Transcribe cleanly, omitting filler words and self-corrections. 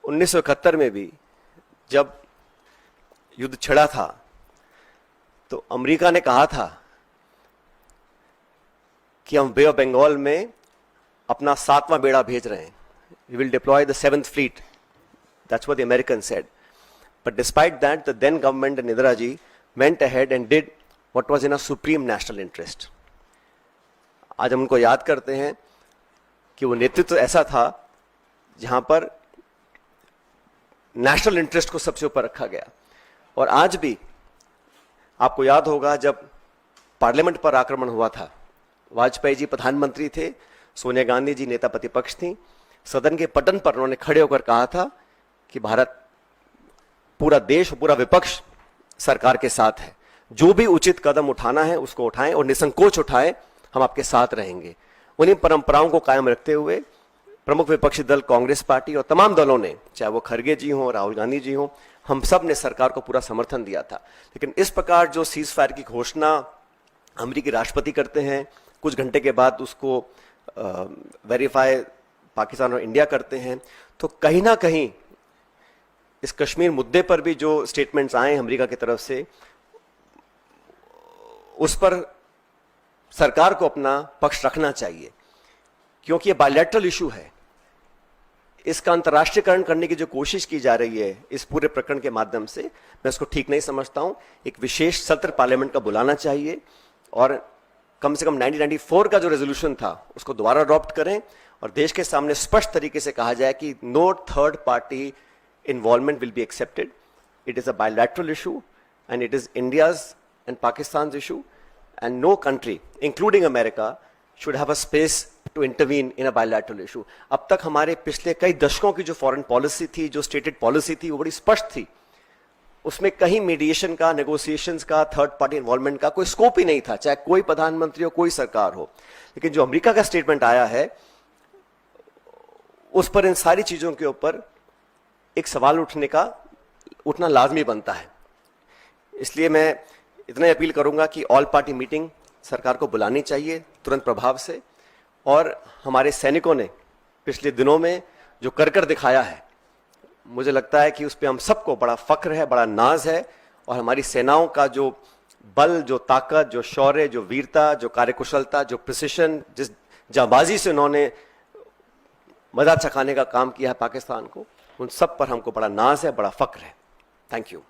1971 में भी जब युद्ध छिड़ा था तो अमेरिका ने कहा था कि हम बे ऑफ बंगाल में अपना 7वां बेड़ा भेज रहे हैं. We will deploy the 7th fleet. That's what the Americans said. But despite that, the then government and Indira ji went ahead and did what was in our supreme national interest. आज हम उनको याद करते हैं कि वो नेतृत्व ऐसा था जहां पर नेशनल इंटरेस्ट को सबसे ऊपर रखा गया. और आज भी आपको याद होगा जब पार्लियामेंट पर आक्रमण हुआ था, वाजपेयी जी प्रधानमंत्री थे, सोनिया गांधी जी नेता प्रतिपक्ष थी. सदन के पटन पर उन्होंने खड़े होकर कहा था कि भारत, पूरा देश, पूरा विपक्ष सरकार के साथ है, जो भी उचित कदम उठाना है उसको उठाएं और निसंकोच उठाएं, हम आपके साथ रहेंगे. उन्हीं परंपराओं को कायम रखते हुए प्रमुख विपक्षी दल कांग्रेस पार्टी और तमाम दलों ने, चाहे वो खरगे जी हों, राहुल गांधी जी हों, हम सब ने सरकार को पूरा समर्थन दिया था. लेकिन इस प्रकार जो सीज फायर की घोषणा अमेरिकी राष्ट्रपति करते हैं, कुछ घंटे के बाद उसको वेरीफाई पाकिस्तान और इंडिया करते हैं, तो कहीं ना कहीं इस कश्मीर मुद्दे पर भी जो स्टेटमेंट्स आए अमेरिका की तरफ से, उस पर सरकार को अपना पक्ष रखना चाहिए, क्योंकि ये बायलैटरल इशू है. इसका अंतर्राष्ट्रीयकरण करने की जो कोशिश की जा रही है इस पूरे प्रकरण के माध्यम से, मैं इसको ठीक नहीं समझता हूं. एक विशेष सत्र पार्लियामेंट का बुलाना चाहिए और कम से कम 1994 का जो रेजोल्यूशन था उसको दोबारा अडॉप्ट करें और देश के सामने स्पष्ट तरीके से कहा जाए कि no third party involvement will be accepted. It is a bilateral issue and it is India's and Pakistan issue and no country including America should have a space to intervene in a bilateral issue. अब तक हमारे पिछले कई दशकों की जो foreign policy थी, जो स्टेटेड पॉलिसी थी, वो बड़ी स्पष्ट थी. उसमें कहीं मीडिएशन का, नेगोशिएशंस का, थर्ड पार्टी इन्वॉल्वमेंट का कोई स्कोप ही नहीं था, चाहे कोई प्रधानमंत्री हो, कोई सरकार हो. लेकिन जो अमेरिका का स्टेटमेंट आया है उस पर इन सारी चीजों के ऊपर एक सवाल उठना लाजमी बनता है. इसलिए मैं इतना अपील करूंगा कि ऑल पार्टी मीटिंग सरकार को बुलानी चाहिए तुरंत प्रभाव से. और हमारे सैनिकों ने पिछले दिनों में जो कर दिखाया है, मुझे लगता है कि उस पर हम सबको बड़ा फख्र है, बड़ा नाज है. और हमारी सेनाओं का जो बल, जो ताकत, जो शौर्य, जो वीरता, जो कार्यकुशलता, जो प्रिसिशन, जिस जांबाजी से उन्होंने मजा चखाने का काम किया है पाकिस्तान को, उन सब पर हमको बड़ा नाज है, बड़ा फख्र है. Thank you.